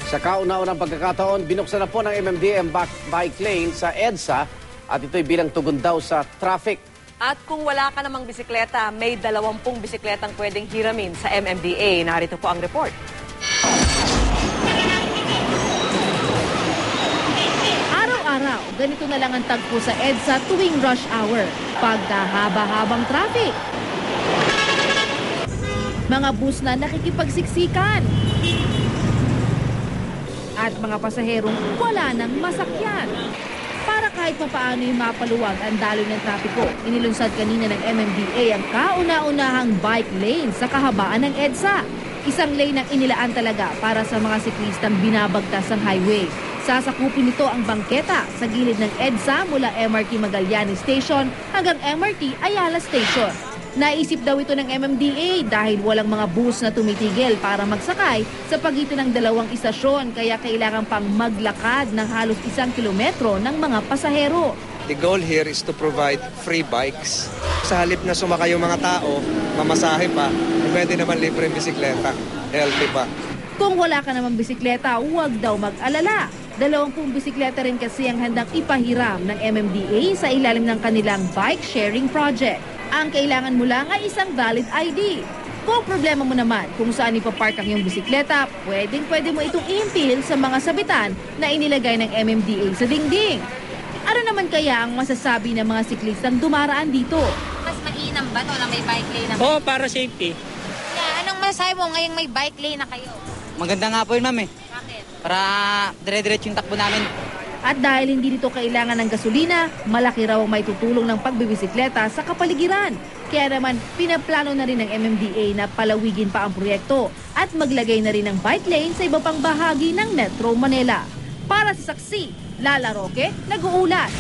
Sa kauna-unang pagkakataon, binuksan na po ng MMDA ang bike lane sa EDSA at ito'y bilang tugon daw sa traffic. At kung wala ka namang bisikleta, may 20 bisikletang pwedeng hiramin sa MMDA. Narito po ang report. Araw-araw, ganito na lang ang tagpo sa EDSA tuwing rush hour. Pagkahaba-habang traffic. Mga bus na nakikipagsiksikan. At mga pasaherong wala nang masakyan. Para kahit papaano yung mapaluwag ang daloy ng trapiko, inilunsad kanina ng MMDA ang kauna-unahang bike lane sa kahabaan ng EDSA. Isang lane ang inilaan talaga para sa mga siklistang binabagtas ng highway. Sasakupin nito ang bangketa sa gilid ng EDSA mula MRT Magallanes Station hanggang MRT Ayala Station. Naisip daw ito ng MMDA dahil walang mga bus na tumitigil para magsakay sa pagitan ng dalawang istasyon kaya kailangan pang maglakad ng halos 1 kilometro ng mga pasahero. The goal here is to provide free bikes. Sa halip na sumakay yung mga tao, mamasahe pa, pwede naman libre yung bisikleta, healthy pa. Kung wala ka namang bisikleta, huwag daw mag-alala. 20 bisikleta rin kasi ang handang ipahiram ng MMDA sa ilalim ng kanilang bike sharing project. Ang kailangan mo lang ay isang valid ID. Kung problema mo naman kung saan ipapark ang iyong bisikleta, pwede mo itong impil sa mga sabitan na inilagay ng MMDA sa dingding. Ano naman kaya ang masasabi ng mga siklistang dumaraan dito? Mas mainam ba to na may bike lane na? Oo, para safety. Yeah, anong masasabi mo ngayong may bike lane na kayo? Maganda nga po yun, ma'am eh. Bakit? Para dire-diretso yung takbo namin. At dahil hindi dito kailangan ng gasolina, malaki raw ang may tutulong ng pagbibisikleta sa kapaligiran. Kaya naman, pinaplano na rin ng MMDA na palawigin pa ang proyekto at maglagay na rin ng bike lane sa iba pang bahagi ng Metro Manila. Para sa Saksi, Lala Roque, nag-uulat.